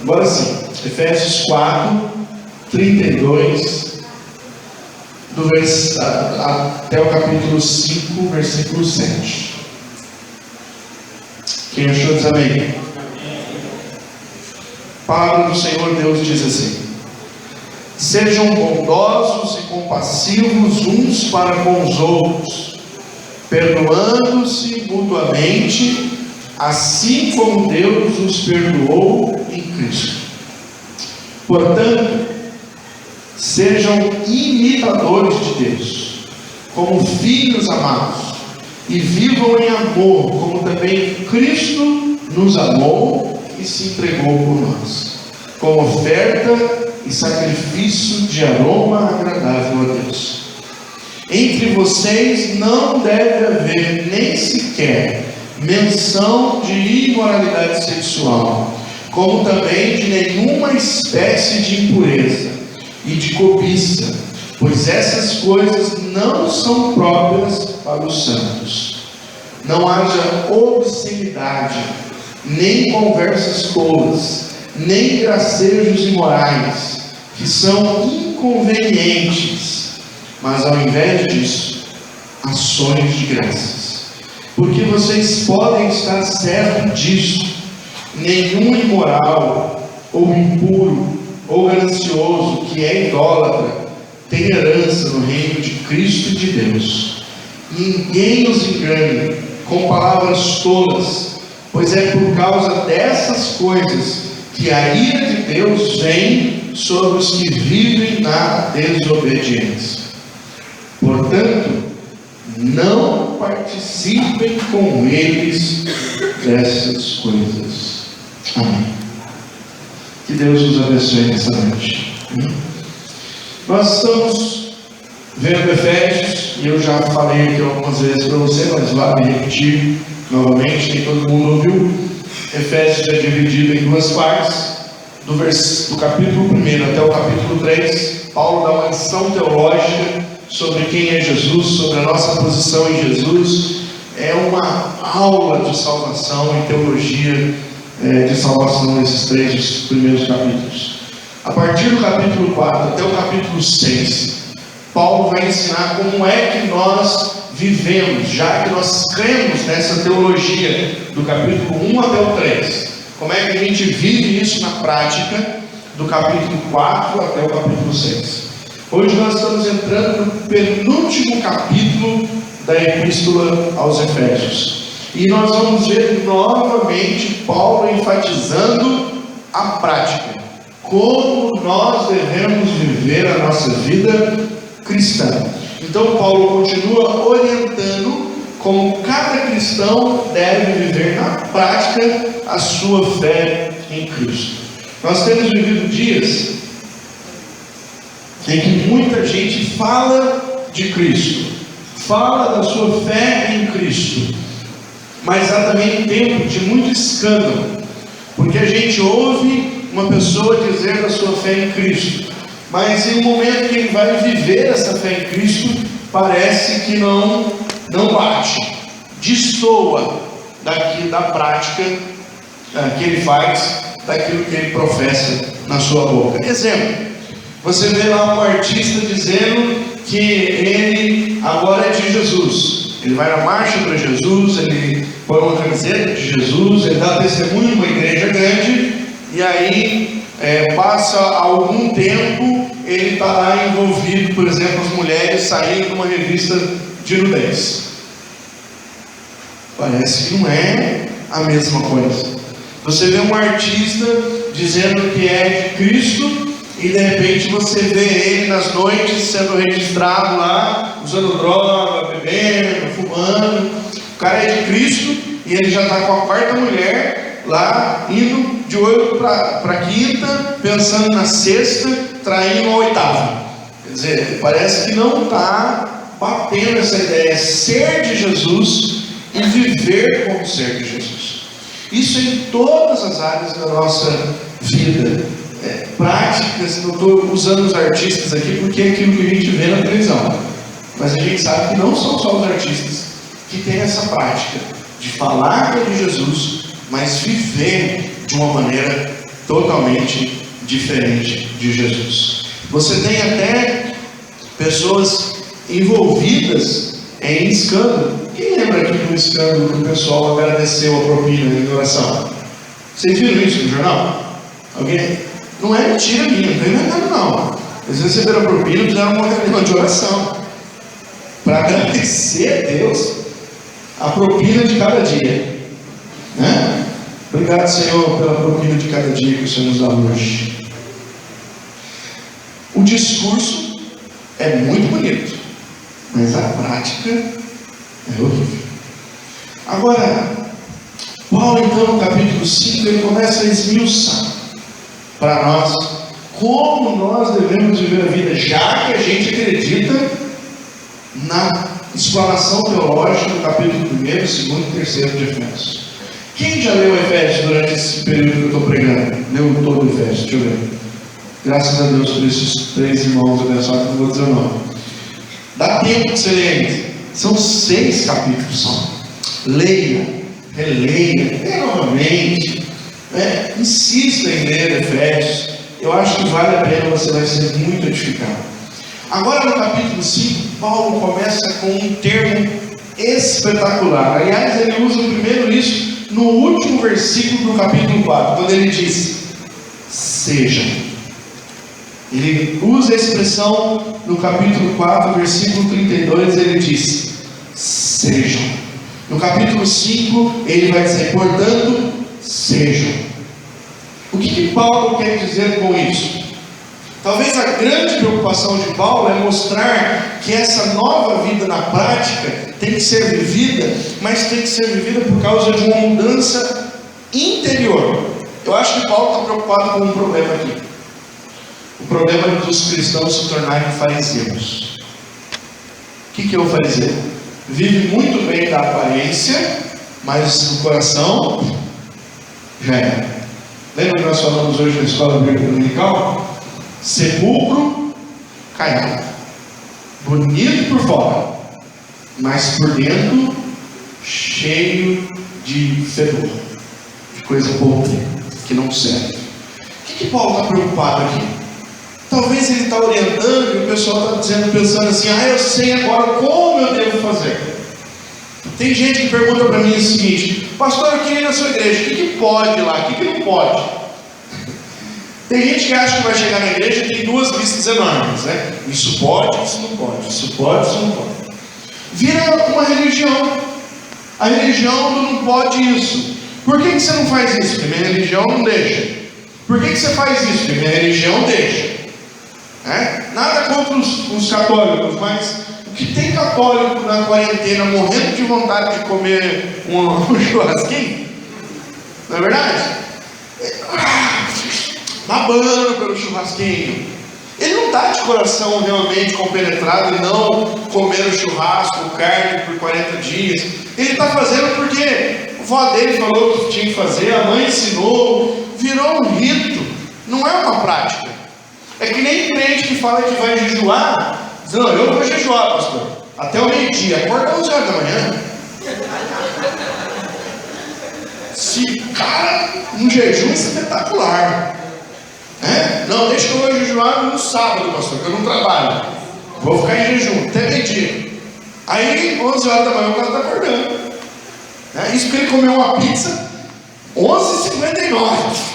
Agora sim, Efésios 4, 32, até o capítulo 5, versículo 7. Quem achou diz amém. A palavra do Senhor Deus diz assim: sejam bondosos e compassivos uns para com os outros, perdoando-se mutuamente, assim como Deus os perdoou em Cristo. Portanto, sejam imitadores de Deus, como filhos amados, e vivam em amor, como também Cristo nos amou e se entregou por nós, como oferta e sacrifício de aroma agradável a Deus. Entre vocês não deve haver nem sequer menção de imoralidade sexual, como também de nenhuma espécie de impureza e de cobiça, pois essas coisas não são próprias para os santos. Não haja obscenidade, nem conversas tolas, nem gracejos imorais, que são inconvenientes, mas ao invés disso, ações de graças. Porque vocês podem estar certos disso: nenhum imoral, ou impuro, ou ganancioso, que é idólatra, tem herança no reino de Cristo e de Deus. Ninguém os engane com palavras tolas, pois é por causa dessas coisas que a ira de Deus vem sobre os que vivem na desobediência. Portanto, não participem com eles dessas coisas. Amém. Que Deus nos abençoe nessa noite. Nós estamos vendo Efésios, e eu já falei aqui algumas vezes para você, mas vale repetir novamente, nem todo mundo ouviu. Efésios é dividido em duas partes. Do capítulo 1 até o capítulo 3, Paulo dá uma lição teológica sobre quem é Jesus, sobre a nossa posição em Jesus. É uma aula de salvação e teologia de salvação nesses três primeiros capítulos. A partir do capítulo 4 até o capítulo 6, Paulo vai ensinar como é que nós vivemos, já que nós cremos nessa teologia do capítulo 1 até o 3. Como é que a gente vive isso na prática, do capítulo 4 até o capítulo 6. Hoje nós estamos entrando no penúltimo capítulo da Epístola aos Efésios. E nós vamos ver novamente Paulo enfatizando a prática. Como nós devemos viver a nossa vida cristã. Então Paulo continua orientando como cada cristão deve viver na prática a sua fé em Cristo. Nós temos vivido dias em que muita gente fala de Cristo, fala da sua fé em Cristo, mas há também tempo de muito escândalo, porque a gente ouve uma pessoa dizer da sua fé em Cristo, mas em um momento que ele vai viver essa fé em Cristo, parece que não bate, destoa da prática que ele faz, daquilo que ele professa na sua boca. Exemplo, você vê lá um artista dizendo que ele agora é de Jesus, ele vai na marcha para Jesus, ele põe uma camiseta de Jesus, ele dá testemunho numa igreja grande, e aí passa algum tempo, ele está lá envolvido, por exemplo, as mulheres saírem de uma revista de nudez. Parece que não é a mesma coisa. Você vê um artista dizendo que é de Cristo, e de repente você vê ele nas noites sendo registrado lá, usando droga, bebendo, fumando. O cara é de Cristo e ele já está com a quarta mulher lá, indo de olho para a quinta, pensando na sexta, traindo a oitava. Quer dizer, parece que não está batendo essa ideia, ser de Jesus e viver como ser de Jesus. Isso em todas as áreas da nossa vida. Práticas, não estou usando os artistas aqui porque é aquilo que a gente vê na televisão, mas a gente sabe que não são só os artistas que têm essa prática de falar de Jesus, mas viver de uma maneira totalmente diferente de Jesus. Você tem até pessoas envolvidas em escândalo. Quem lembra aqui de um escândalo que o pessoal agradeceu a propina em oração? Vocês viram isso no jornal? Alguém? Não é mentira minha, não estou inventando não. Eles receberam a propina e fizeram uma reunião de oração para agradecer a Deus a propina de cada dia, né? Obrigado, Senhor, pela propina de cada dia que o Senhor nos dá hoje. O discurso é muito bonito, mas a prática é horrível. Agora, Paulo, então, no capítulo 5, ele começa a esmiuçar para nós como nós devemos viver a vida, já que a gente acredita na explanação teológica do capítulo 1, 2 e 3 de Efésios. Quem já leu Efésios durante esse período que eu estou pregando? Leu todo o Efésios? Deixa eu ver. Graças a Deus por esses 3 irmãos abençoados, não vou dizer o nome. Dá tempo de você ler ainda. São 6 capítulos só. Leia, releia, leia novamente. Insista em ler Efésios. Eu acho que vale a pena, você vai ser muito edificado. Agora no capítulo 5, Paulo começa com um termo espetacular. Aliás, ele usa primeiro isso no último versículo do capítulo 4, quando ele diz: seja. Ele usa a expressão no capítulo 4, versículo 32, ele diz: sejam. No capítulo 5, ele vai dizer: portanto, sejam. O que Paulo quer dizer com isso? Talvez a grande preocupação de Paulo é mostrar que essa nova vida na prática tem que ser vivida, mas tem que ser vivida por causa de uma mudança interior. Eu acho que Paulo está preocupado com um problema aqui. O problema é dos cristãos se tornarem fariseus. O que é o fariseu? Vive muito bem da aparência, mas o coração já é. Lembra que nós falamos hoje na escola bíblica dominical? Sepulcro caiado, bonito por fora, mas por dentro cheio de fedor, de coisa podre, que não serve. O que Paulo está preocupado aqui? Talvez ele está orientando e o pessoal está pensando assim: eu sei agora como eu devo fazer. Tem gente que pergunta para mim o seguinte: pastor, eu queria ir na sua igreja, o que pode lá, o que não pode? Tem gente que acha que vai chegar na igreja e tem 2 listas enormes, né? Isso pode, isso não pode, isso pode, isso não pode. Vira uma religião. A religião do não pode isso. Por que você não faz isso? Porque minha religião não deixa. Por que você faz isso? Porque minha religião deixa. Nada contra os católicos, mas o que tem católico na quarentena morrendo de vontade de comer um churrasquinho? Não é verdade? Babando pelo churrasquinho. Ele não está de coração realmente compenetrado em não comer o churrasco, carne por 40 dias. Ele está fazendo porque a avó dele falou que tinha que fazer, a mãe ensinou, virou um rito, não é uma prática. É que nem crente que fala que vai jejuar, diz: não, eu vou jejuar, pastor, até o meio-dia, acorda às 11 horas da manhã. Cara, um jejum espetacular. Não, deixa que eu vou jejuar no sábado, pastor, que eu não trabalho. Vou ficar em jejum até meio-dia. Aí, 11 horas da manhã, o cara está acordando. Isso porque ele comeu uma pizza 11h59.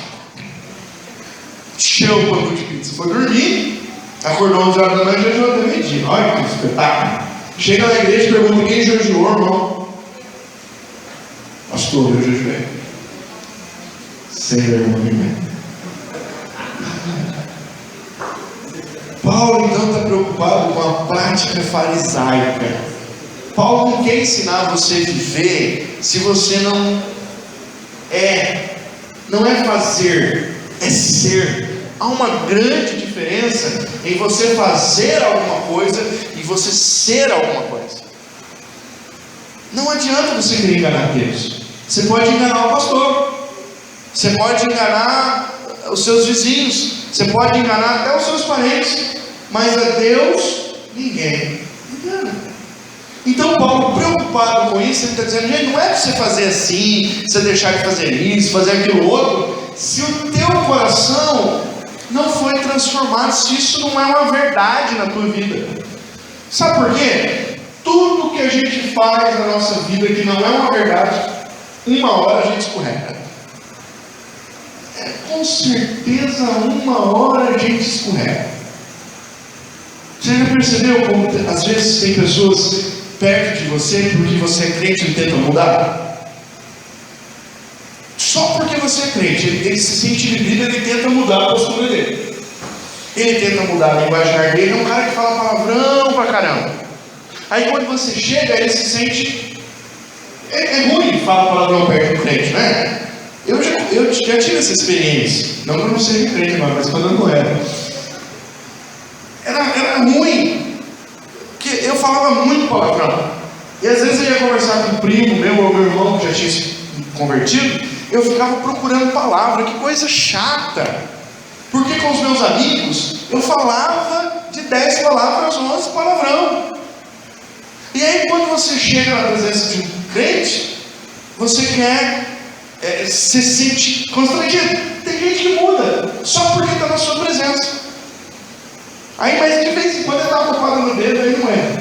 Encheu o banco de pizza. Foi dormir, acordou 11 horas da manhã e jejuou até meio-dia. Olha que espetáculo. Chega na igreja e pergunta: quem jejuou, irmão? Pastor, eu jejuei. Sem vergonha. Paulo então está preocupado com a prática farisaica. Paulo não quer ensinar você a viver se você não é fazer, é ser. Há uma grande diferença em você fazer alguma coisa e você ser alguma coisa. Não adianta você querer enganar Deus. Você pode enganar o pastor, você pode enganar os seus vizinhos, você pode enganar até os seus parentes, mas a Deus ninguém engana. Então Paulo, preocupado com isso, ele está dizendo: gente, não é para você fazer assim, você deixar de fazer isso, fazer aquilo outro, se o teu coração não foi transformado, se isso não é uma verdade na tua vida. Sabe por quê? Tudo que a gente faz na nossa vida que não é uma verdade, uma hora a gente escorrega. Com certeza uma hora a gente escorrega. Você já percebeu como às vezes tem pessoas perto de você porque você é crente e tenta mudar? Só porque você é crente, ele se sente livre, ele tenta mudar a postura dele. Ele tenta mudar a linguajar dele, é um cara que fala palavrão pra caramba. Aí quando você chega, ele se sente... É ruim falar palavrão perto do crente, né? Eu já tive essa experiência. Não que eu não seja crente agora, mas quando eu não era. Era ruim. Porque eu falava muito palavrão. E às vezes eu ia conversar com um primo meu ou meu irmão que já tinha se convertido. Eu ficava procurando palavra. Que coisa chata. Porque com os meus amigos eu falava de 10 palavras, 11 palavrão. E aí quando você chega na presença de um crente, você se sente constrangido. Tem gente que muda só porque está na sua presença. Aí, mas de vez em quando ele está ocupado no dedo, aí não é.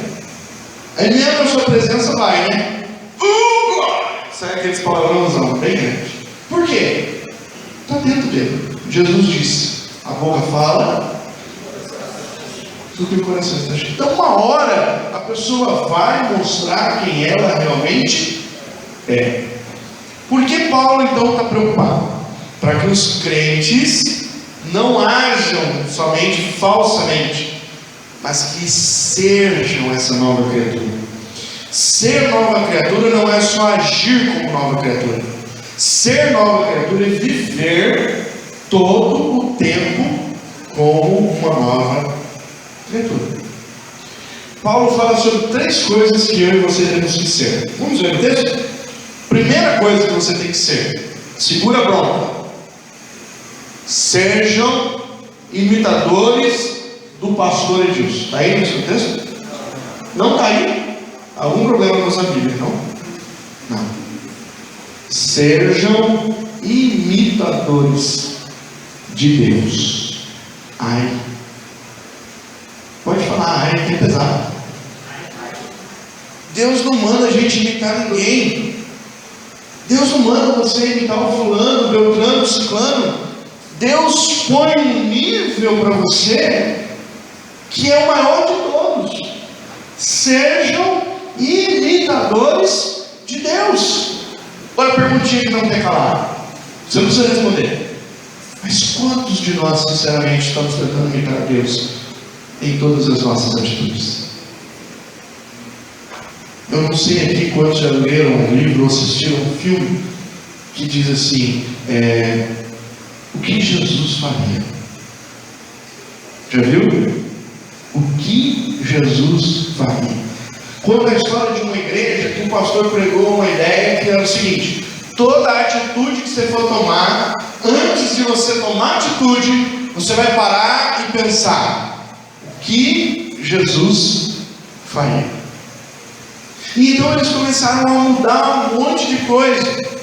Aí mesmo na sua presença vai, né? Sai aqueles palavrãozão bem grande. Por quê? Está dentro dele. Jesus disse: a boca fala do que o coração está cheio. Então uma hora a pessoa vai mostrar quem ela realmente é. Por que Paulo então está preocupado? Para que os crentes não ajam somente falsamente, mas que sejam essa nova criatura. Ser nova criatura não é só agir como nova criatura. Ser nova criatura é viver todo o tempo como uma nova criatura. Paulo fala sobre 3 coisas que eu e você temos que ser. Vamos ver o texto? Primeira coisa que você tem que ser, segura a bronca: sejam imitadores do pastor Edilson. Está aí nesse texto? Não está aí? Algum problema com essa Bíblia, não? Não. Sejam imitadores de Deus. Ai. Pode falar ai, que é pesado. Deus não manda a gente imitar ninguém. Deus não manda você imitar o fulano, o beltrano, o ciclano. Deus põe um nível para você que é o maior de todos. Sejam imitadores de Deus. Olha a perguntinha que não quer calar. Você não precisa responder. Mas quantos de nós, sinceramente, estamos tentando imitar Deus em todas as nossas atitudes? Eu não sei aqui quantos já leram um livro ou assistiram um filme que diz assim, o que Jesus faria? Já viu? O que Jesus faria? Conta a história de uma igreja que um pastor pregou uma ideia que era o seguinte: toda atitude que você for tomar, antes de você tomar atitude, você vai parar e pensar: o que Jesus faria? E então eles começaram a mudar um monte de coisa.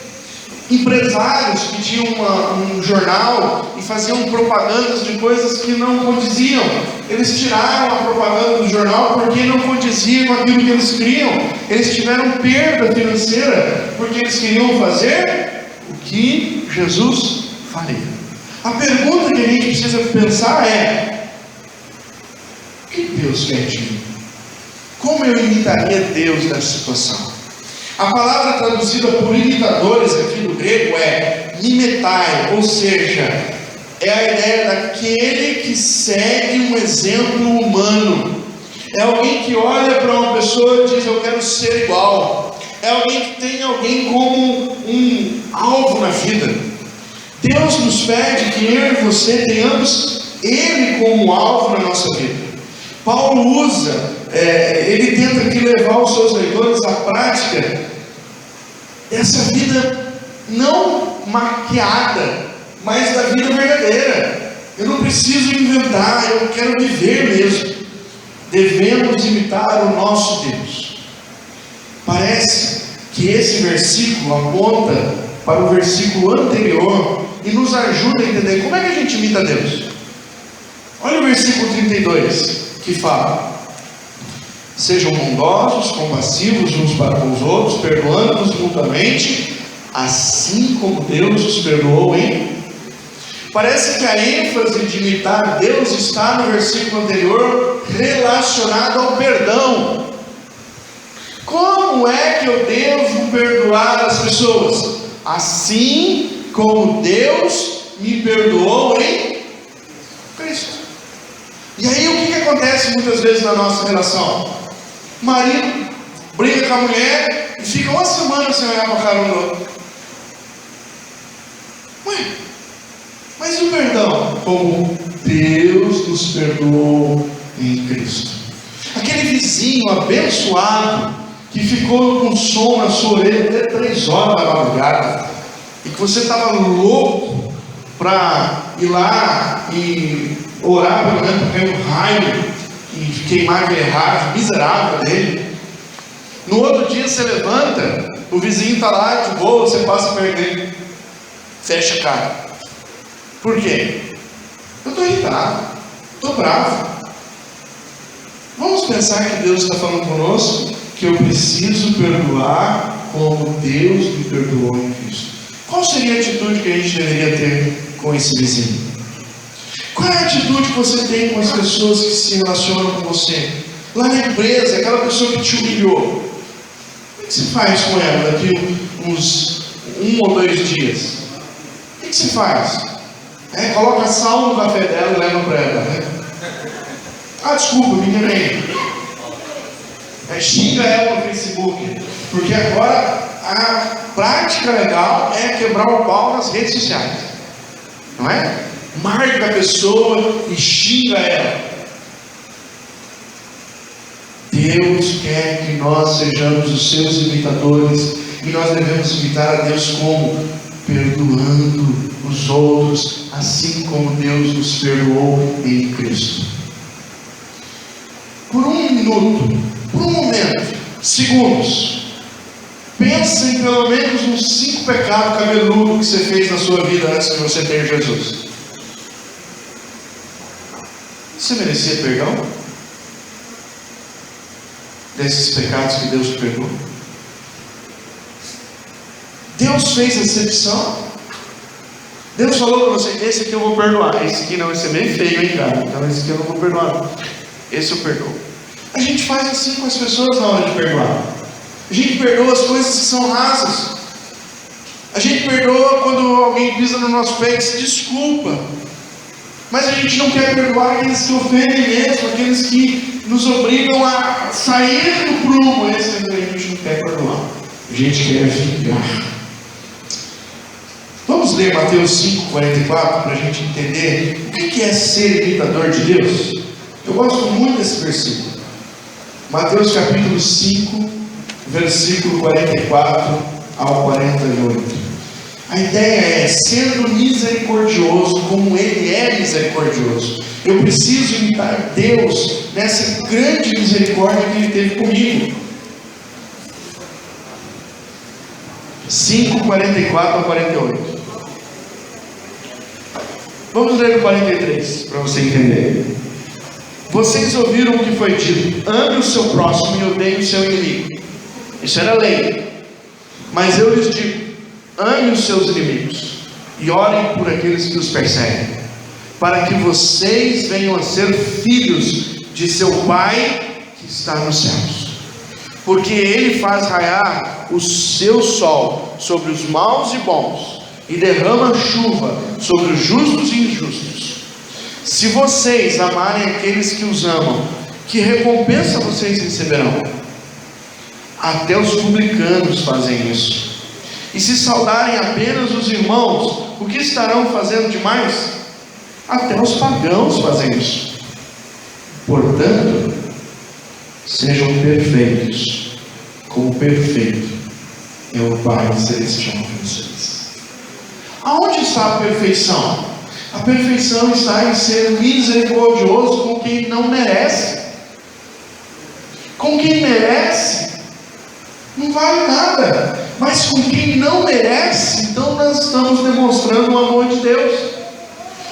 Empresários que tinham um jornal e faziam propagandas de coisas que não condiziam. Eles tiraram a propaganda do jornal porque não condizia com aquilo que eles queriam. Eles tiveram perda financeira porque eles queriam fazer o que Jesus faria. A pergunta que a gente precisa pensar é: o que Deus quer de mim? Como eu imitaria Deus nessa situação? A palavra traduzida por imitadores aqui do grego é mimetai, ou seja, é a ideia daquele que segue um exemplo humano. É alguém que olha para uma pessoa e diz: eu quero ser igual. É alguém que tem alguém como um alvo na vida. Deus nos pede que eu e você tenhamos Ele como alvo na nossa vida. Paulo usa, ele tenta aqui levar os seus leitores à prática dessa vida não maquiada, mas da vida verdadeira. Eu não preciso inventar, eu quero viver mesmo. Devemos imitar o nosso Deus. Parece que esse versículo aponta para o versículo anterior e nos ajuda a entender como é que a gente imita Deus. Olha o versículo 32, que fala: sejam bondosos, compassivos uns para com os outros, perdoando-nos mutuamente, assim como Deus os perdoou em... Parece que a ênfase de imitar Deus está no versículo anterior, relacionado ao perdão. Como é que eu devo perdoar as pessoas? Assim como Deus me perdoou em Cristo. E aí o que acontece muitas vezes na nossa relação? O marido briga com a mulher e fica uma semana sem olhar para a cara um do outro. Ué, mas e o perdão? Como Deus nos perdoou em Cristo. Aquele vizinho abençoado que ficou com som na sua orelha até 3 horas da madrugada, e que você estava louco para ir lá e orar pelo menos para cair um raio e queimar aquele rádio miserável dele. No outro dia você levanta, o vizinho está lá de boa, você passa perto dele, fecha a cara. Por quê? Eu estou irritado, estou bravo. Vamos pensar que Deus está falando conosco que eu preciso perdoar como Deus me perdoou em Cristo. Qual seria a atitude que a gente deveria ter com esse vizinho? Qual é a atitude que você tem com as pessoas que se relacionam com você? Lá na empresa, aquela pessoa que te humilhou, o que você faz com ela daqui uns 1 ou 2 dias? O que você faz? Coloca sal no café dela e leva para ela, né? Ah, desculpa, me enganei. Xinga ela no Facebook, porque agora a prática legal é quebrar o pau nas redes sociais, não é? Marca a pessoa e xinga ela. Deus quer que nós sejamos os seus imitadores, e nós devemos imitar a Deus como? Perdoando os outros, assim como Deus nos perdoou em Cristo. Por 1 minuto, por um momento, segundos, pensa em pelo menos uns 5 pecados cabeludos que você fez na sua vida antes de você ter Jesus. Você merecia perdão? Desses pecados que Deus te perdoou? Deus fez exceção. Deus falou para você: esse aqui eu vou perdoar, esse aqui não, esse é bem feio, hein, cara? Então esse aqui eu não vou perdoar, esse eu perdoo. A gente faz assim com as pessoas na hora de perdoar. A gente perdoa as coisas que são rasas. A gente perdoa quando alguém pisa no nosso pé e se desculpa. Mas a gente não quer perdoar aqueles que ofendem mesmo, aqueles que nos obrigam a sair do prumo. Esse a gente não quer perdoar. A gente quer vingar. Vamos ler Mateus 5,44 para a gente entender o que é ser imitador de Deus. Eu gosto muito desse versículo. Mateus capítulo 5, versículo 44 ao 48. A ideia é: sendo misericordioso como Ele é misericordioso. Eu preciso imitar Deus nessa grande misericórdia que Ele teve comigo. 5, 44 ao 48. Vamos ler o 43 para você entender. Vocês ouviram o que foi dito: ame o seu próximo e odeie o seu inimigo. Isso era lei. Mas eu lhes digo: ame os seus inimigos e orem por aqueles que os perseguem, para que vocês venham a ser filhos de seu Pai que está nos céus. Porque Ele faz raiar o seu sol sobre os maus e bons, e derrama chuva sobre os justos e injustos. Se vocês amarem aqueles que os amam, que recompensa vocês receberão? Até os publicanos fazem isso. E se saudarem apenas os irmãos, o que estarão fazendo demais? Até os pagãos fazem isso. Portanto, sejam perfeitos, como perfeito é o Pai Celestial de vocês. Aonde está a perfeição? A perfeição está em ser misericordioso com quem não merece. Com quem merece, não vale nada. mas com quem não merece, então nós estamos demonstrando o amor de Deus.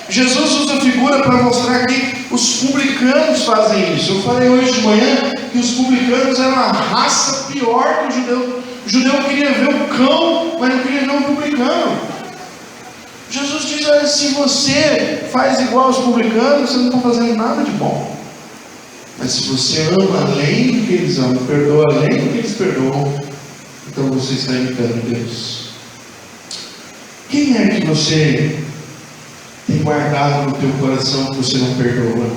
Jesus usa a figura para mostrar que os publicanos fazem isso. Eu falei hoje de manhã que os publicanos eram a raça pior que o judeu. O judeu queria ver o cão, mas não queria ver o publicano. Jesus diz: olha, se você faz igual aos publicanos, você não está fazendo nada de bom. Mas se você ama além do que eles amam, perdoa além do que eles perdoam, então você está imitando Deus. Quem é que você tem guardado no teu coração que você não perdoa?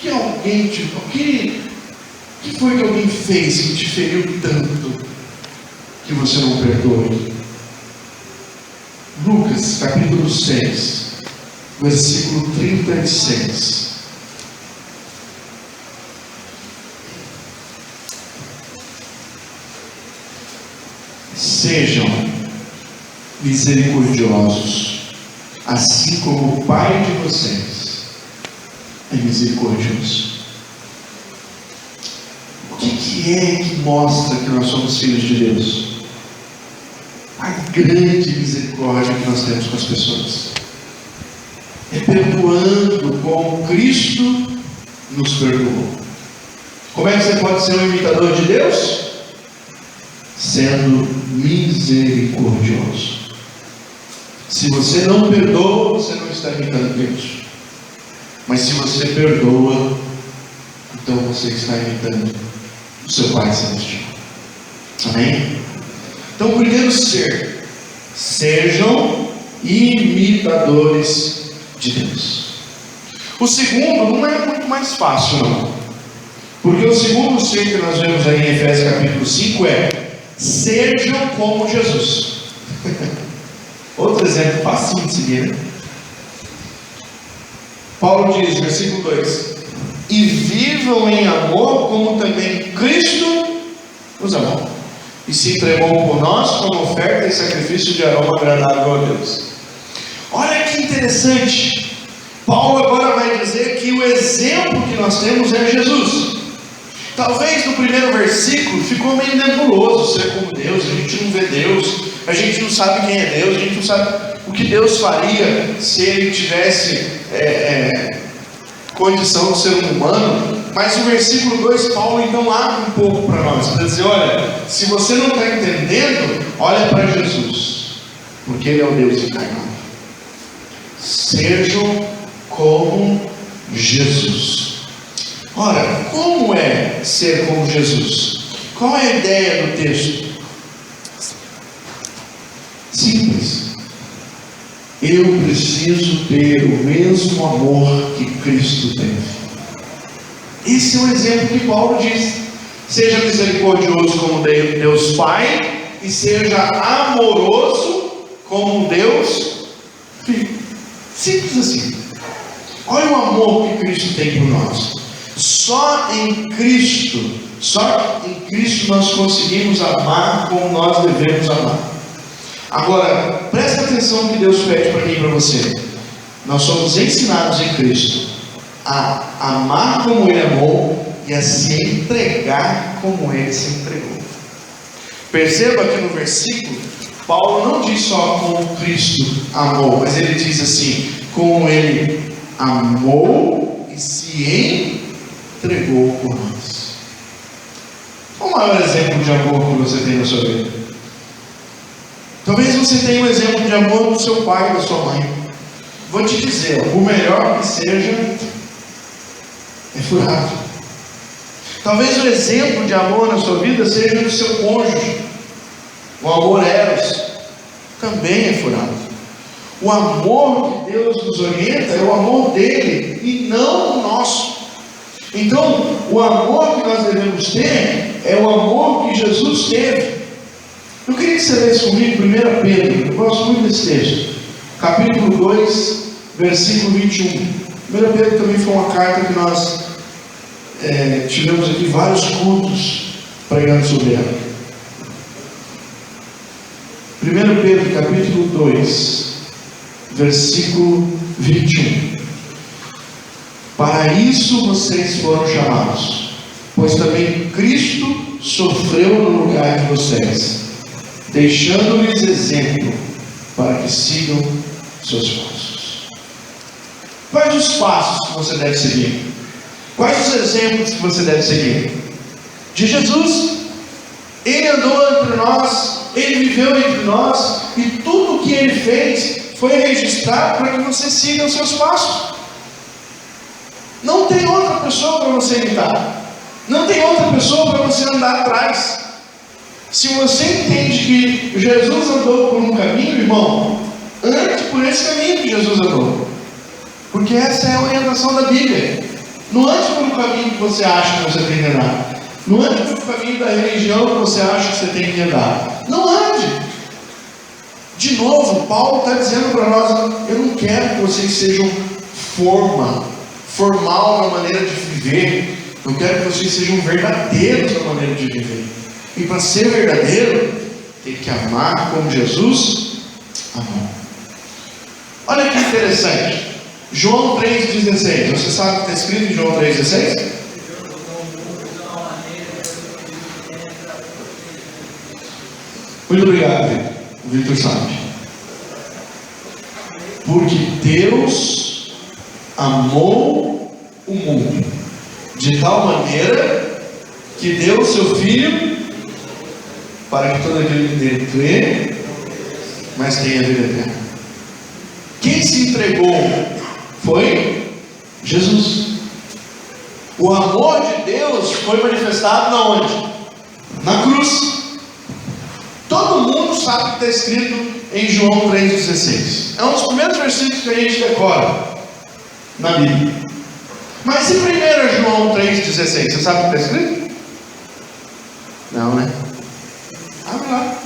Que alguém te... que foi que alguém fez que te feriu tanto que você não perdoa? Lucas capítulo 6, versículo 36. Sejam misericordiosos, assim como o Pai de vocês é misericordioso. O que é que mostra que nós somos filhos de Deus? A grande misericórdia que nós temos com as pessoas. É perdoando como Cristo nos perdoou. Como é que você pode ser um imitador de Deus? Sendo misericordioso. Se você não perdoa, você não está imitando Deus. Mas se você perdoa, então você está imitando o seu Pai Celestial. Amém? Então, o primeiro ser: sejam imitadores de Deus. O segundo não é muito mais fácil, não. Porque o segundo ser que nós vemos aí em Efésios capítulo 5 é: sejam como Jesus. Outro exemplo fácil de seguir, né? Paulo diz, versículo 2: e vivam em amor como também Cristo nos amou e se entregou por nós como oferta e sacrifício de aroma agradável a Deus. Olha que interessante. Paulo agora vai dizer que o exemplo que nós temos é Jesus. Talvez no primeiro versículo ficou meio nebuloso ser como Deus. A gente não vê Deus, a gente não sabe quem é Deus, a gente não sabe o que Deus faria se ele tivesse condição de ser um humano. Mas o versículo 2, Paulo então abre um pouco para nós, para dizer: olha, se você não está entendendo, olha para Jesus, porque ele é o Deus encarnado. Sejam como Jesus. Ora, como é ser como Jesus? Qual é a ideia do texto? Simples. Eu preciso ter o mesmo amor que Cristo teve. Esse é o exemplo que Paulo diz: seja misericordioso como Deus Pai, e seja amoroso como Deus Filho. Simples assim. Olha o amor que Cristo tem por nós. Só em Cristo nós conseguimos amar como nós devemos amar. Agora, presta atenção no que Deus pede para mim e para você. Nós somos ensinados em Cristo a amar como Ele amou e a se entregar como Ele se entregou. Perceba que no versículo, Paulo não diz só como Cristo amou, mas ele diz assim: como Ele amou e se entregou por nós. Qual o maior exemplo de amor que você tem na sua vida? Talvez você tenha um exemplo de amor do seu pai e da sua mãe. Vou te dizer, o melhor que seja é furado. Talvez o exemplo de amor na sua vida seja do seu cônjuge. O amor eros também é furado. O amor que Deus nos orienta é o amor dele e não o nosso. Então, o amor que nós devemos ter é o amor que Jesus teve. Eu queria que você lesse comigo 1 Pedro, eu gosto muito desse texto, capítulo 2, versículo 21. 1 Pedro também foi uma carta que nós tivemos aqui vários cultos pregando sobre ela. 1 Pedro capítulo 2, versículo 21. Para isso vocês foram chamados, pois também Cristo sofreu no lugar de vocês, deixando-lhes exemplo para que sigam seus passos. Quais os passos que você deve seguir? Quais os exemplos que você deve seguir? De Jesus. Ele andou entre nós, Ele viveu entre nós, e tudo o que Ele fez foi registrado para que você siga os seus passos. Não tem outra pessoa para você imitar. Não tem outra pessoa para você andar atrás. Se você entende que Jesus andou por um caminho, irmão, ande por esse caminho que Jesus andou. Porque essa é a orientação da Bíblia. Não ande por um caminho que você acha que você tem que andar. Não ande por um caminho da religião que você acha que você tem que andar. Não ande. De novo, Paulo está dizendo para nós: eu não quero que vocês sejam formal na maneira de viver. Eu quero que vocês sejam verdadeiros na maneira de viver. E para ser verdadeiro, tem que amar como Jesus amou. Olha que interessante. João 3,16. Você sabe o que está escrito em João 3,16? Muito obrigado, Vitor. O Vitor sabe. Porque Deus amou o mundo de tal maneira que deu o seu Filho para que todo aquele que nele crê, mas tenha vida eterna. Quem se entregou foi Jesus. O amor de Deus foi manifestado na onde? Na cruz. Todo mundo sabe o que está escrito em João 3,16. É um dos primeiros versículos que a gente decora na Bíblia. Mas e 1 João 3,16? Você sabe o que está escrito? Não, né? Abre lá.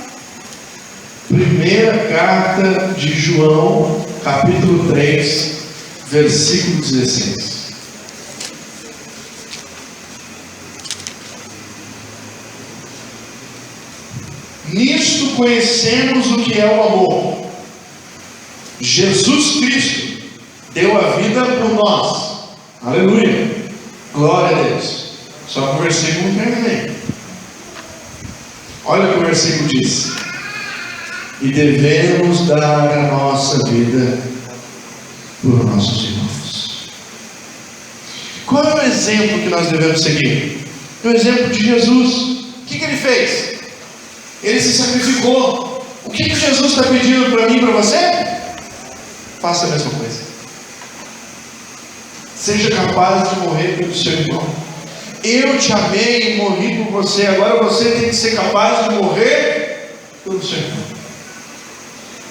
Primeira carta de João, capítulo 3, versículo 16. Nisto conhecemos o que é o amor. Jesus Cristo deu a vida por nós. Aleluia. Glória a Deus. Só que o versículo não terminei. Olha o que o versículo diz: e devemos dar a nossa vida por nossos irmãos. Qual é o exemplo que nós devemos seguir? O exemplo de Jesus. O que ele fez? Ele se sacrificou. O que Jesus está pedindo para mim e para você? Faça a mesma coisa. Seja capaz de morrer pelo seu irmão. Eu te amei e morri por você. Agora você tem que ser capaz de morrer pelo seu irmão.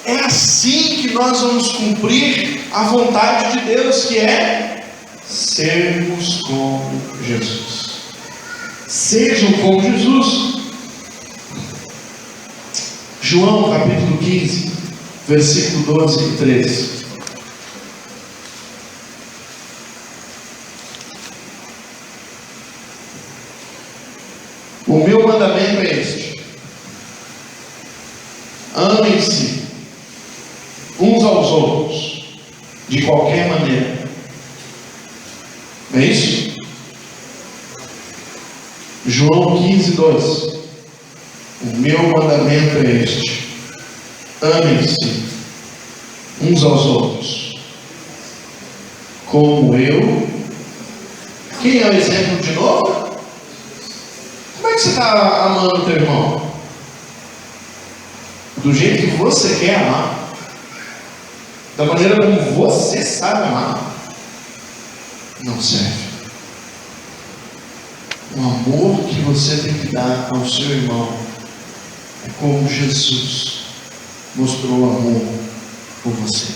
É assim que nós vamos cumprir a vontade de Deus, que é sermos como Jesus. Sejam como Jesus. João capítulo 15, versículo 12 e 13. O meu mandamento é este: amem-se uns aos outros de qualquer maneira. É isso? João 15, 2. O meu mandamento é este: amem-se uns aos outros como eu. Quem é o exemplo de novo? Como é que você está amando o teu irmão? Do jeito que você quer amar, da maneira como você sabe amar, não serve. O amor que você tem que dar ao seu irmão é como Jesus mostrou amor por você.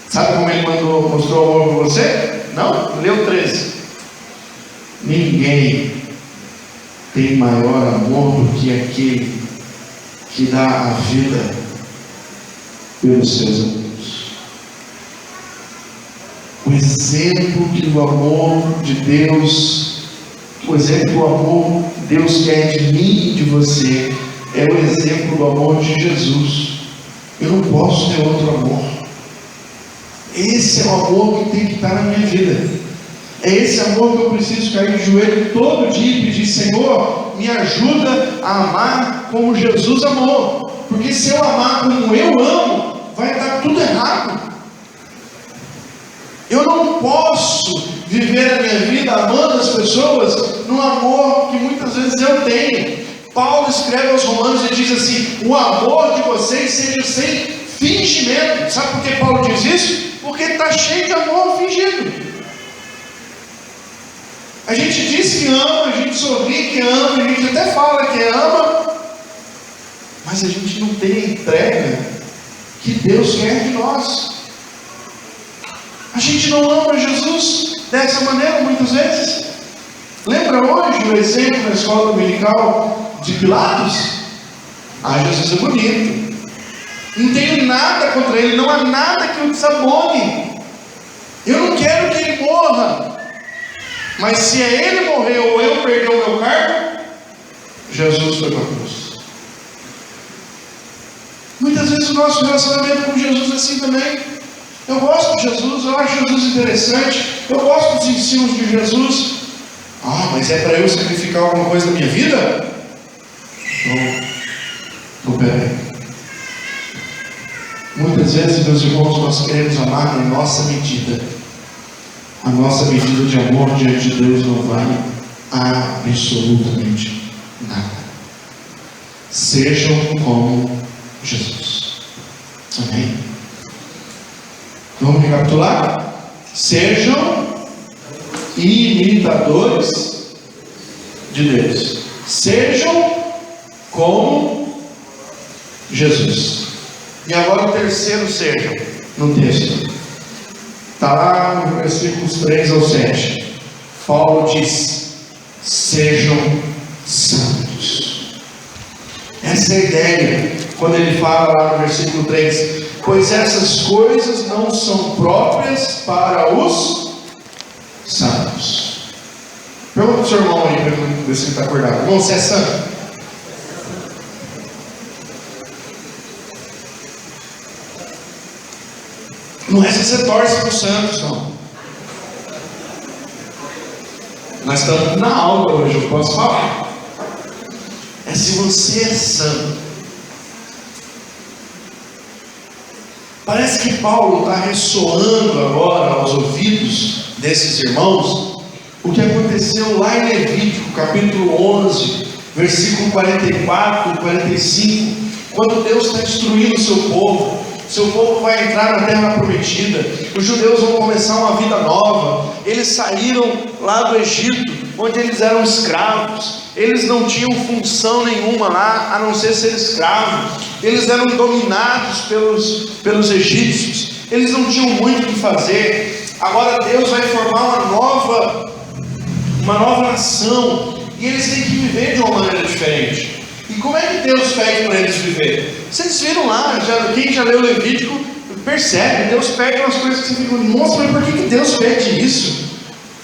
Sabe como ele mostrou amor por você? Não? Leu 13. Ninguém tem maior amor do que aquele que dá a vida pelos seus amigos. O exemplo que o amor de Deus, o exemplo do amor que Deus quer de mim e de você, é o exemplo do amor de Jesus. Eu não posso ter outro amor. Esse é o amor que tem que estar na minha vida. É esse amor que eu preciso cair de joelho todo dia e pedir: Senhor, me ajuda a amar como Jesus amou. Porque se eu amar como eu amo, vai dar tudo errado. Eu não posso viver a minha vida amando as pessoas no amor que muitas vezes eu tenho. Paulo escreve aos Romanos e diz assim: o amor de vocês seja sem fingimento. Sabe por que Paulo diz isso? Porque está cheio de amor fingido. A gente diz que ama, a gente sorri que ama, a gente até fala que ama, mas a gente não tem a entrega que Deus quer de nós. A gente não ama Jesus dessa maneira muitas vezes. Lembra hoje o exemplo na escola dominical de Pilatos? Jesus é bonito, não tenho nada contra ele, não há nada que o desabone, eu não quero que ele morra, mas se é ele morrer ou eu perder o meu cargo, Jesus foi para a cruz. Muitas vezes o nosso relacionamento com Jesus é assim também. Eu gosto de Jesus, eu acho Jesus interessante, eu gosto dos ensinos de Jesus. Mas é para eu sacrificar alguma coisa da minha vida? Não, peraí. Muitas vezes, meus irmãos, nós queremos amar na nossa medida. A nossa medida de amor diante de Deus não vale absolutamente nada. Sejam como Jesus. Amém? Vamos recapitular? Sejam imitadores de Deus. Sejam como Jesus. E agora o terceiro sejam, no texto. Está lá no versículos 3 ao 7. Paulo diz: sejam santos. Essa é a ideia, quando ele fala lá no versículo 3: pois essas coisas não são próprias para os santos. Pergunta para o seu irmão aí, para ver se ele está acordado. Irmão, você é santo? Não é se você torce para os santos, não. Nós estamos na aula hoje, eu posso falar. É se você é santo. Parece que Paulo está ressoando agora aos ouvidos desses irmãos o que aconteceu lá em Levítico, capítulo 11, versículo 44 e 45, quando Deus está destruindo o seu povo. Seu povo vai entrar na terra prometida, os judeus vão começar uma vida nova. Eles saíram lá do Egito, onde eles eram escravos. Eles não tinham função nenhuma lá, a não ser ser escravos. Eles eram dominados pelos egípcios. Eles não tinham muito o que fazer. Agora Deus vai formar uma nova nação, e eles têm que viver de uma maneira diferente. E como é que Deus pede para eles viver? Vocês viram lá, quem já leu Levítico percebe, Deus pede umas coisas que você fica: nossa, mas por que Deus pede isso?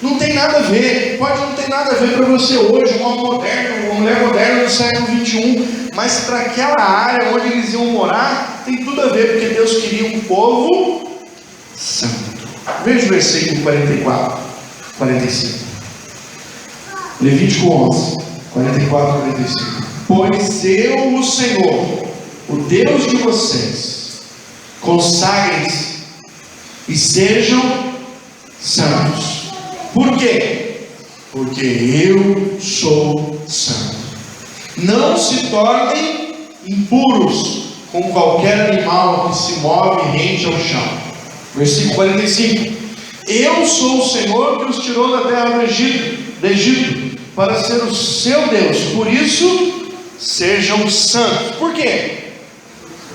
Não tem nada a ver, pode não ter nada a ver para você hoje, um homem moderno, uma mulher moderna do século 21, mas para aquela área onde eles iam morar, tem tudo a ver, porque Deus queria um povo santo. Veja o versículo 44, 45. Levítico 11, 44 e 45. Pois eu, o Senhor, o Deus de vocês, consagrem-se e sejam santos. Por quê? Porque eu sou santo. Não se tornem impuros com qualquer animal que se move rente ao chão. Versículo 45. Eu sou o Senhor que os tirou da terra do Egito, para ser o seu Deus. Por isso, sejam santos. Por quê?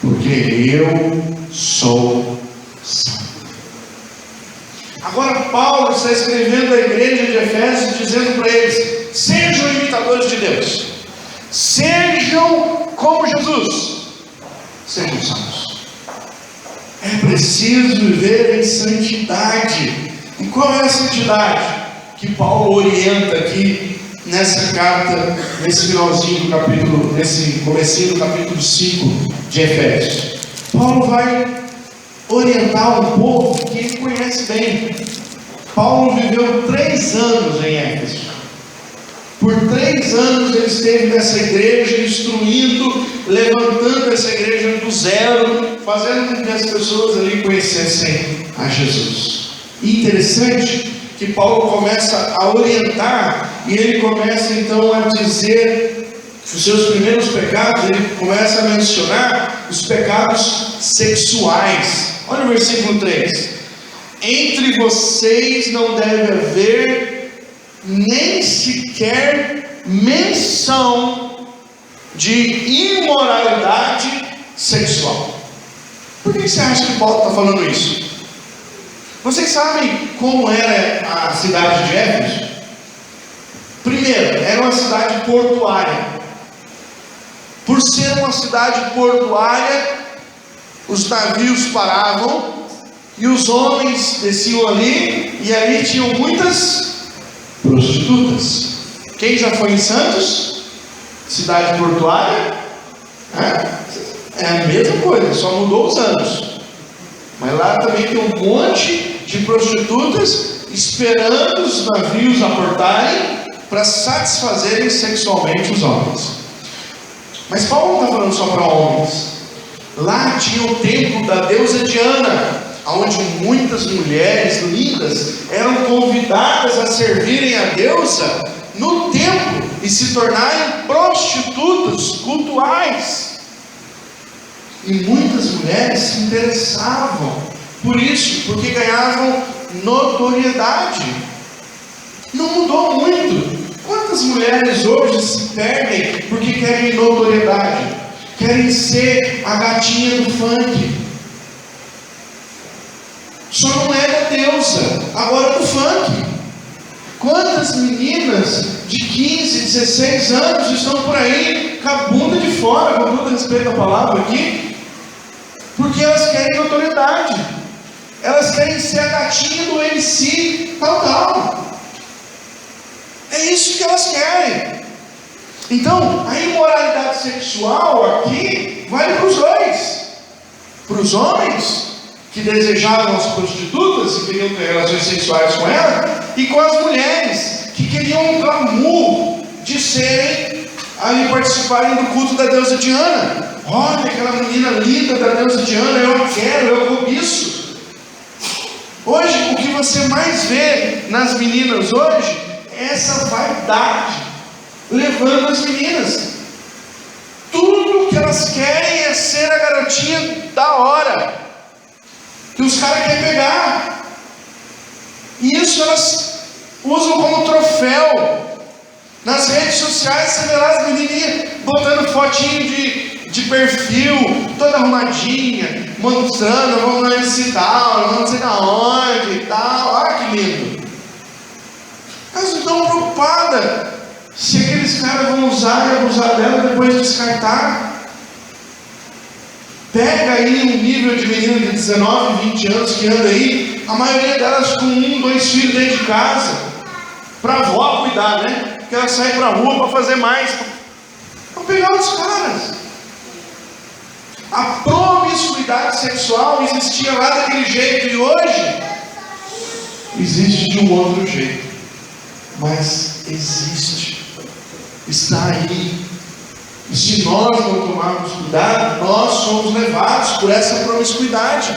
Porque eu sou santo. Agora Paulo está escrevendo à igreja de Efésios, dizendo para eles: sejam imitadores de Deus, sejam como Jesus, sejam santos. É preciso viver em santidade. E qual é a santidade que Paulo orienta aqui nessa carta, nesse finalzinho do capítulo, nesse comecinho do capítulo 5 de Efésios? Paulo vai orientar um povo que ele conhece bem. Paulo viveu 3 anos em Éfeso. Por 3 anos ele esteve nessa igreja, instruindo, levantando essa igreja do zero, fazendo com que as pessoas ali conhecessem a Jesus. E interessante que Paulo começa a orientar, e ele começa então a dizer os seus primeiros pecados. Ele começa a mencionar os pecados sexuais. Olha o versículo 3: entre vocês não deve haver nem sequer menção de imoralidade sexual. Por que você acha que Paulo está falando isso? Vocês sabem como era a cidade de Éfeso? Primeiro, era uma cidade portuária. Por ser uma cidade portuária, os navios paravam e os homens desciam ali, e ali tinham muitas prostitutas. Quem já foi em Santos? Cidade portuária? É a mesma coisa, só mudou os anos. Mas lá também tem um monte de prostitutas esperando os navios aportarem para satisfazerem sexualmente os homens. Mas Paulo não está falando só para homens. Lá tinha o templo da deusa Diana, onde muitas mulheres lindas eram convidadas a servirem a deusa no templo e se tornarem prostitutas cultuais. E muitas mulheres se interessavam por isso, porque ganhavam notoriedade. Não mudou muito. Quantas mulheres hoje se perdem porque querem notoriedade? Querem ser a gatinha do funk. Só não é da deusa, agora do funk. Quantas meninas de 15, 16 anos estão por aí com a bunda de fora, com todo respeito à palavra aqui, porque elas querem notoriedade. Elas querem ser a gatinha do MC tal. É isso que elas querem. Então, a imoralidade sexual aqui vale para os dois. Para os homens, que desejavam as prostitutas e queriam ter relações sexuais com elas, e com as mulheres, que queriam o glamour de serem ali, participarem do culto da deusa Diana. Olha aquela menina linda da deusa Diana, eu quero, eu cobiço. Hoje, o que você mais vê nas meninas hoje é essa vaidade levando as meninas. Tudo que elas querem é ser a garotinha da hora, que os caras querem pegar. E isso elas usam como troféu. Nas redes sociais você vê lá as menininhas botando fotinho de perfil, toda arrumadinha, mostrando, vamos lá nesse tal, não sei da onde e tal. Olha que lindo. Elas não estão preocupadas se aqueles caras vão usar e abusar dela depois de descartar. Pega aí um nível de menina de 19, 20 anos que anda aí, a maioria delas com 1, 2 filhos dentro de casa, para a avó cuidar, né? Porque ela sai para a rua para fazer mais, para pegar os caras. A promiscuidade sexual existia lá daquele jeito, e hoje existe de um outro jeito, mas existe, está aí. E se nós não tomarmos cuidado, nós somos levados por essa promiscuidade.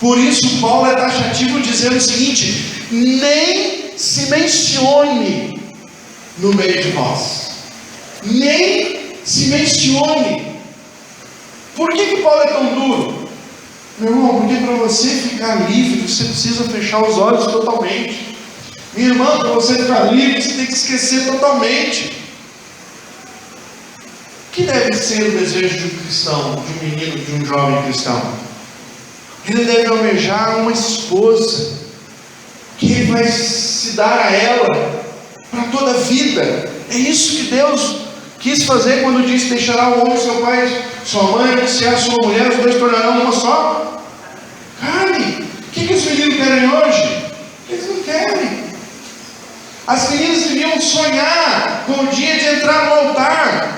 Por isso Paulo é taxativo dizendo o seguinte: nem se mencione no meio de nós. Nem se mencione. Por que Paulo é tão duro? Meu irmão, porque para você ficar livre, você precisa fechar os olhos totalmente. Minha irmã, para você ficar livre, você tem que esquecer totalmente. O que deve ser o desejo de um cristão, de um menino, de um jovem cristão? Ele deve almejar uma esposa, que ele vai se dar a ela para toda a vida. É isso que Deus quis fazer quando disse: deixará o homem seu pai, sua mãe, se a sua mulher, os dois tornarão uma só carne. O que os meninos querem hoje? Eles não querem. As meninas deviam sonhar com o dia de entrar no altar.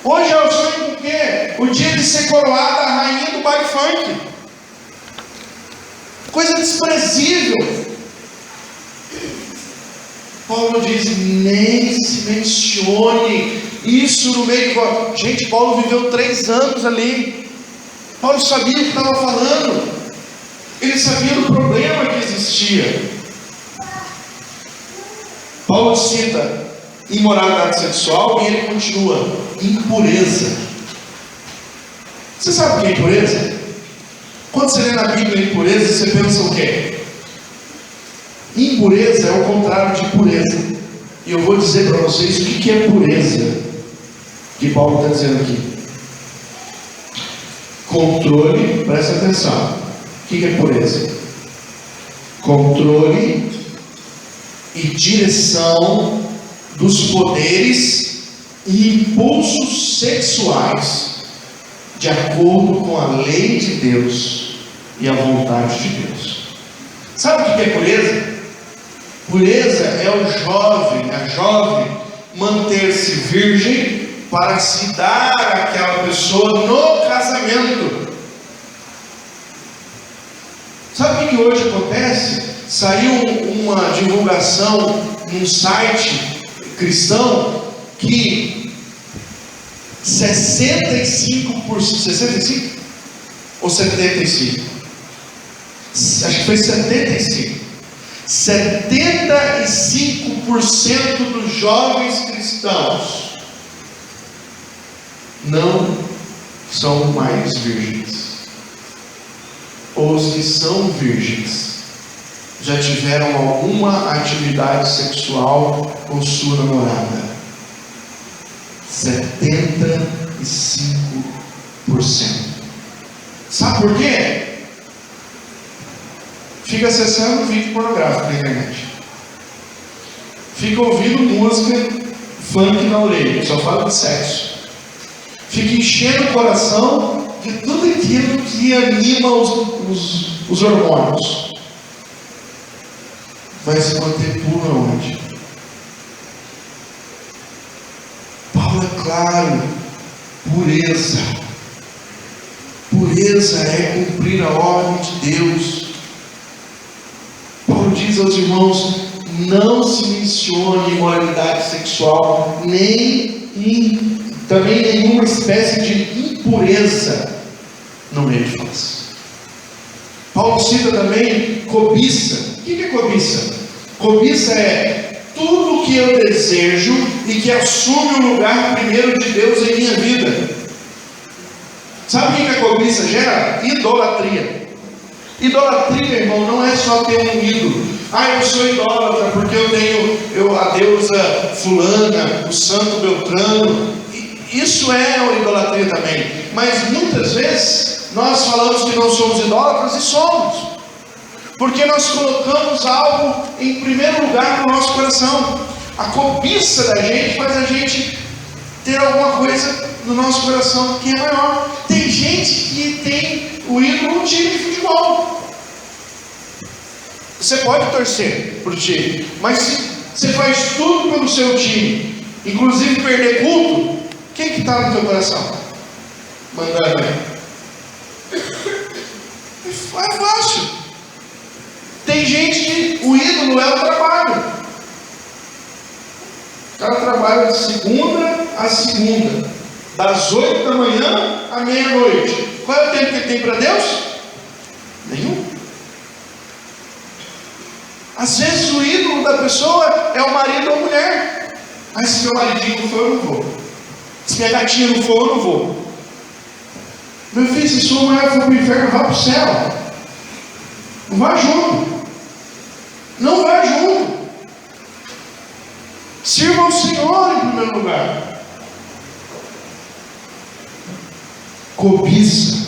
Hoje é o sonho com o quê? O dia de ser coroada a rainha do baile funk. coisa desprezível. Paulo diz: nem se mencione isso no meio de... Gente, Paulo viveu 3 anos ali. Paulo sabia o que estava falando. Ele sabia do problema que existia. Paulo cita imoralidade sexual e ele continua: impureza. Você sabe o que é impureza? Quando você lê na Bíblia impureza, você pensa o quê? Impureza é o contrário de pureza. E eu vou dizer para vocês o que é pureza, que Paulo está dizendo aqui. Controle, presta atenção. O que é pureza? Controle e direção dos poderes e impulsos sexuais de acordo com a lei de Deus e a vontade de Deus. Sabe o que é pureza? Pureza é o jovem, a jovem manter-se virgem para se dar àquela pessoa no casamento. Sabe o que hoje acontece? Saiu uma divulgação num site cristão que 65% ou 75%, acho que foi 75% dos jovens cristãos não são mais virgens. Os que são virgens já tiveram alguma atividade sexual com sua namorada. 75%. Sabe por quê? Fica acessando vídeo pornográfico na internet. Fica ouvindo música funk na orelha, só fala de sexo. Fica enchendo o coração de tudo aquilo que anima os hormônios. Vai se manter puro aonde? Paulo é claro: pureza. Pureza é cumprir a ordem de Deus. Paulo diz aos irmãos: não se mencione imoralidade sexual, também nenhuma espécie de impureza no meio de nós. Paulo cita também cobiça. O que é cobiça? Cobiça é tudo que eu desejo e que assume o lugar primeiro de Deus em minha vida. Sabe o que a cobiça gera? Idolatria. Idolatria, irmão, não é só ter um ídolo. Eu sou idólatra porque eu tenho a deusa fulana, o santo Beltrano. Isso é uma idolatria também. Mas muitas vezes nós falamos que não somos idólatras e somos. Porque nós colocamos algo em primeiro lugar no nosso coração. A cobiça da gente faz a gente ter alguma coisa no nosso coração que é maior. Tem gente que tem o ídolo no time de futebol. Você pode torcer para o time, mas se você faz tudo pelo seu time, inclusive perder culto, quem que está no teu coração? Mandando aí. É fácil. Tem gente que o ídolo é o trabalho. O cara trabalha de segunda a segunda, das 8 da manhã à meia-noite. Qual é o tempo que ele tem para Deus? Nenhum. Às vezes o ídolo da pessoa é o marido ou a mulher. Se meu maridinho não for, eu não vou. Se minha gatinha não for, eu não vou. Meu filho, se sua mulher for para o inferno, vá para o céu. Não vá junto. Não vá junto. Sirva ao Senhor em primeiro lugar. Cobiça.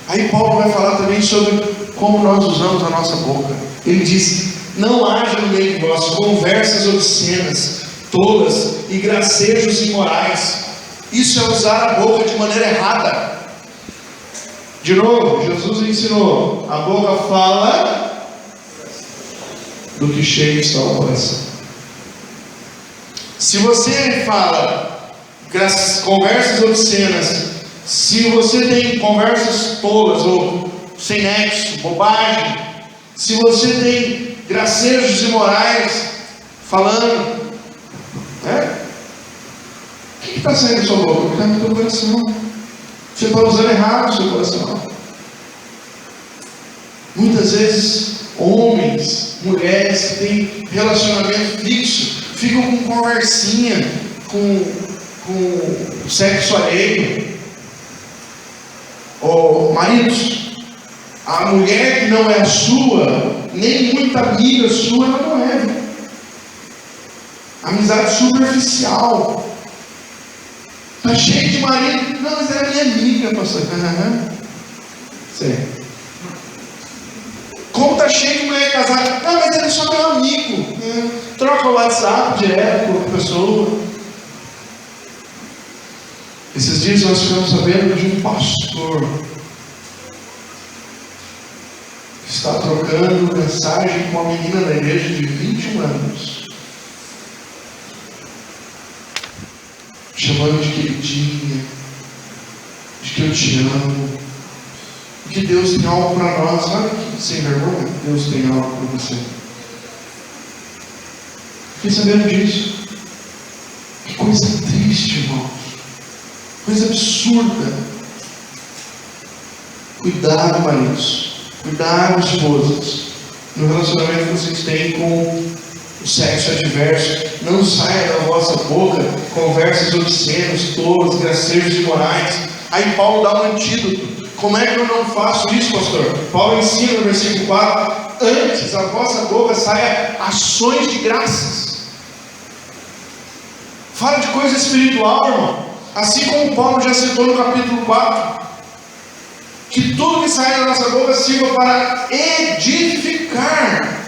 Aí Paulo vai falar também sobre como nós usamos a nossa boca. Ele diz: não haja no meio de vós conversas obscenas, tolas e gracejos imorais. Isso é usar a boca de maneira errada. De novo, Jesus ensinou: a boca fala do que cheio está o coração. Se você fala conversas obscenas, se você tem conversas tolas ou sem nexo, bobagem, se você tem gracejos imorais falando, o que está saindo da sua boca? O que está no teu coração? Você está usando errado o seu coração. Muitas vezes, homens, mulheres que têm relacionamento fixo, ficam com conversinha, com sexo alheio. Ou maridos, a mulher que não é a sua, nem muita amiga sua, ela não é. Amizade superficial. Está cheio de marido. Não, mas ela é minha amiga, pastor. Certo. Como está cheio de mulher casada. Não, mas ele é só meu amigo. Troca o WhatsApp direto com a pessoa. Esses dias nós ficamos sabendo de um pastor que está trocando mensagem com uma menina da igreja de 21 anos. Chamando de queridinha, de que eu te amo, de que Deus tem algo para nós. Olha que sem vergonha, Deus tem algo para você. Fiquei sabendo disso. Que coisa triste, irmãos. Coisa absurda. Cuidado, maridos. Cuidado, esposas. No relacionamento que vocês têm com o sexo adverso, não saia da vossa boca conversas obscenas, tolas, gracejos imorais. Aí Paulo dá um antídoto. Como é que eu não faço isso, pastor? Paulo ensina no versículo 4: antes a vossa boca saia ações de graças. Fala de coisa espiritual, irmão. Assim como Paulo já citou no capítulo 4, que tudo que sai da nossa boca sirva para edificar.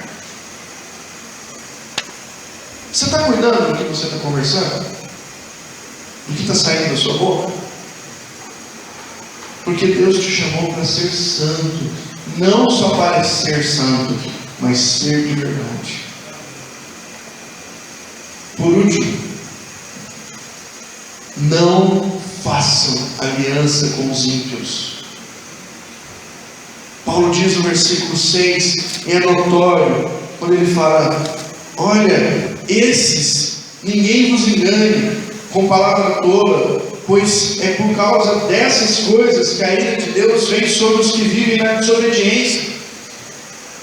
Você está cuidando do que você está conversando? Do que está saindo da sua boca? Porque Deus te chamou para ser santo. Não só para ser santo, mas ser de verdade. Por último, não façam aliança com os ímpios. Paulo diz no versículo 6, é notório, quando ele fala: olha, esses, ninguém vos engane com palavra tola, pois é por causa dessas coisas que a ira de Deus vem sobre os que vivem na desobediência.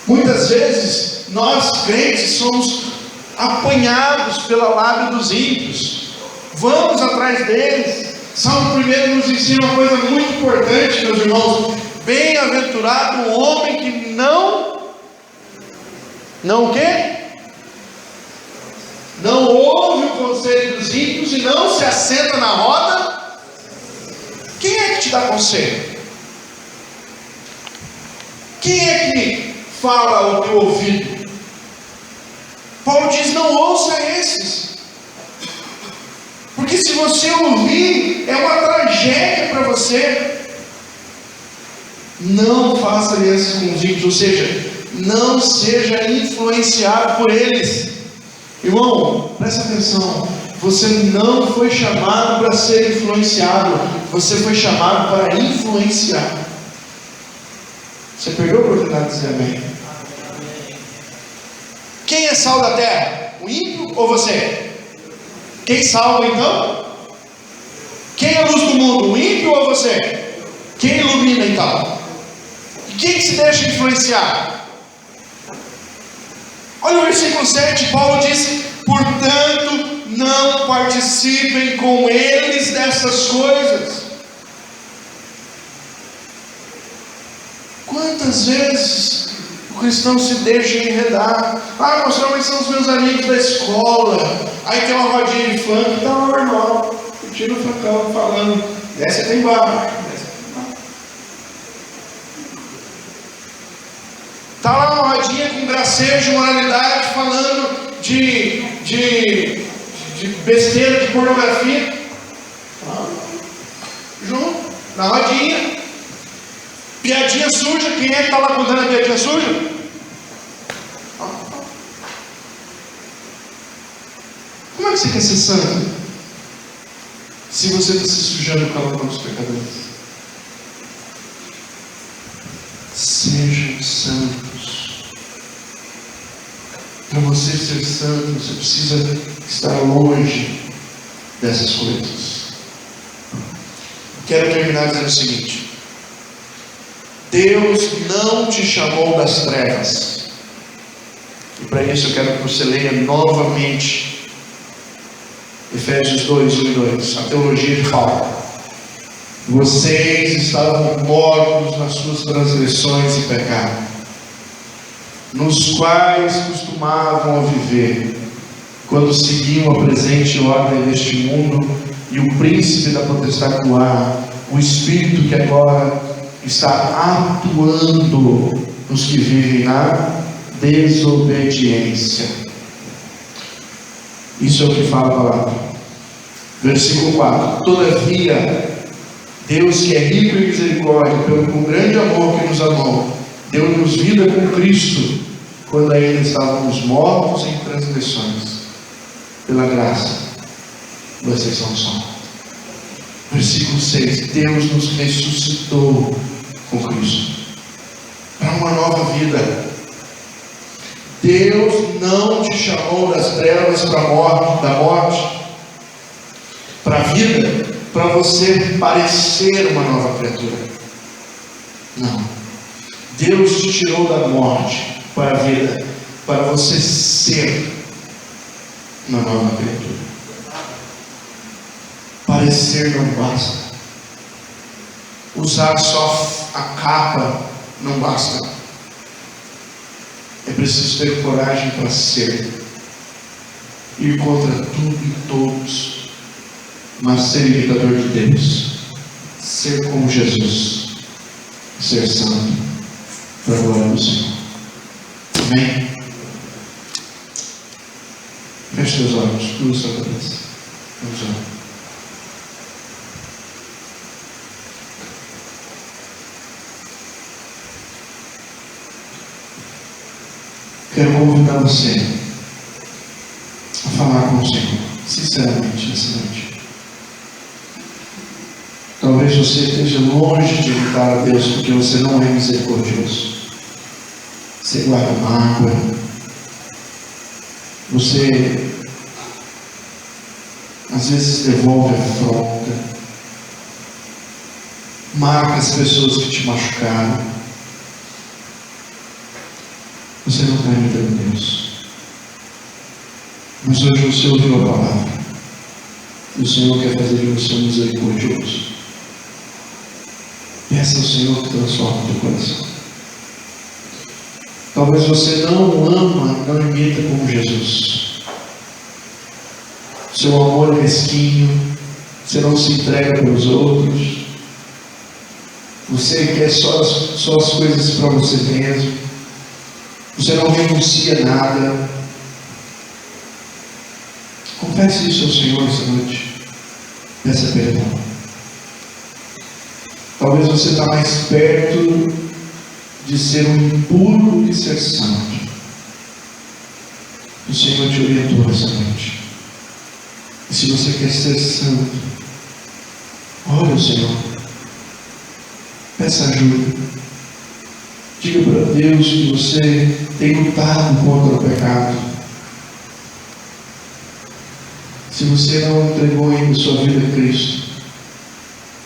Muitas vezes, nós crentes somos apanhados pela lábia dos ímpios, vamos atrás deles. Salmo 1 nos ensina uma coisa muito importante, meus irmãos: bem-aventurado o homem que não o quê? Não ouve o conselho dos ímpios e não se assenta na roda. Quem é que te dá conselho? Quem é que fala ao teu ouvido? Paulo diz: não ouça esses, porque se você ouvir, é uma tragédia para você. Não faça aliança com os ímpios, ou seja, não seja influenciado por eles. Irmão, presta atenção. Você não foi chamado para ser influenciado, você foi chamado para influenciar. Você perdeu a oportunidade de dizer amém? Quem é sal da terra? O ímpio ou você? Quem salva então? Quem é a luz do mundo? O ímpio ou você? Quem ilumina então? E quem se deixa influenciar? Olha o versículo 7, Paulo diz: portanto, não participem com eles dessas coisas. Quantas vezes o cristão se deixa enredar? Ah, pastor, mas são os meus amigos da escola. Aí tem uma rodinha de funk, está lá normal, curtindo o funkão, falando: desce até embaixo. Está lá uma rodinha com gracejo de moralidade, falando de besteira, de pornografia. Junto, na rodinha. Piadinha suja. Quem é que está lá contando a piadinha suja? Como é que você quer ser santo se você está se sujando com a lama dos pecadores? Sejam santos. você ser santo, você precisa estar longe dessas coisas. Quero terminar dizendo o seguinte: Deus não te chamou das trevas. E para isso eu quero que você leia novamente Efésios 2, 1 e 2, a teologia de Paulo. Vocês estavam mortos nas suas transgressões e pecados, nos quais costumavam viver, quando seguiam a presente ordem deste mundo e o príncipe da potestade do ar, o espírito que agora está atuando nos que vivem na desobediência. Isso é o que fala a palavra. Versículo 4: Todavia, Deus, que é rico em misericórdia, com grande amor que nos amou, deu-nos vida com Cristo, quando ainda estávamos mortos em transgressões. Pela graça, vocês são salvos. Versículo 6: Deus nos ressuscitou com Cristo para uma nova vida. Deus não te chamou das trevas para a morte, da morte para a vida, para você parecer uma nova criatura. Não. Deus te tirou da morte para a vida, para você ser uma nova criatura. Parecer não basta. Usar só a capa não basta. É preciso ter coragem para ser. Ir contra tudo e todos, mas ser imitador de Deus. Ser como Jesus. Ser santo para a glória do Senhor. Amém? Feche seus olhos, curva sua cabeça. Vamos orar. Quero convidar você a falar com o Senhor, sinceramente, nessa noite. Talvez você esteja longe de imitar a Deus porque você não é misericordioso. Você guarda mágoa. Você às vezes devolve a afronta. Marca as pessoas que te machucaram. Você não está imitando Deus. Mas hoje você ouviu a palavra. E o Senhor quer fazer de você um misericordioso. Peça ao Senhor que transforme o teu coração. Talvez você não ama, não imita como Jesus. Seu amor é mesquinho. Você não se entrega para os outros. Você quer só as coisas para você mesmo. Você não renuncia nada. Confesse isso ao Senhor essa noite. Peça perdão. Talvez você está mais perto de ser um impuro que ser santo. O Senhor te orientou essa noite. E se você quer ser santo, ore ao Senhor. Peça ajuda. Diga para Deus que você tem lutado contra o pecado. Se você não entregou ainda sua vida a Cristo,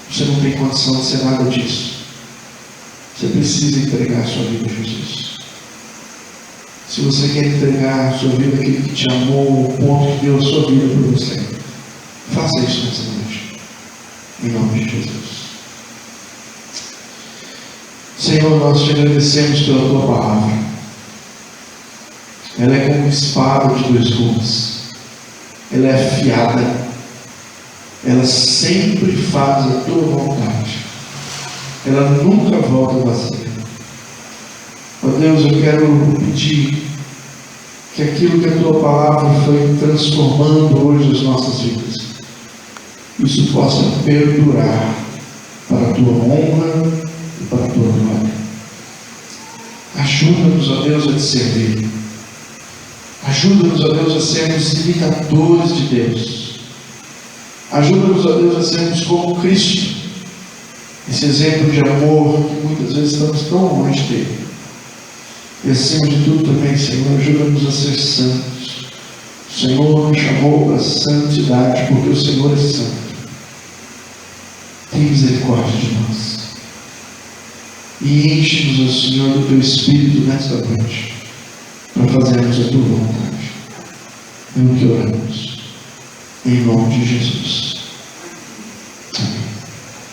você não tem condição de ser nada disso. Você precisa entregar a sua vida a Jesus. Se você quer entregar a sua vida àquele que te amou, ao ponto que deu a sua vida por você, faça isso nessa noite. Em nome de Jesus. Senhor, nós te agradecemos pela tua palavra. Ela é como uma espada de dois gumes. Ela é afiada. Ela sempre faz a tua vontade. Ela nunca volta vazia. Ó Deus, eu quero pedir que aquilo que a tua palavra foi transformando hoje as nossas vidas, isso possa perdurar para a tua honra e para a tua glória. Ajuda-nos, ó Deus, a te servir. Ajuda-nos, ó Deus, a sermos imitadores de Deus. Ajuda-nos, ó Deus, a sermos como Cristo. Esse exemplo de amor que muitas vezes estamos tão longe dele. E acima de tudo também, Senhor, ajuda-nos a ser santos. O Senhor nos chamou para a santidade, porque o Senhor é santo. Tem misericórdia de nós. E enche-nos, Senhor, do Teu Espírito nesta noite, para fazermos a Tua vontade. É o que oramos. Em nome de Jesus.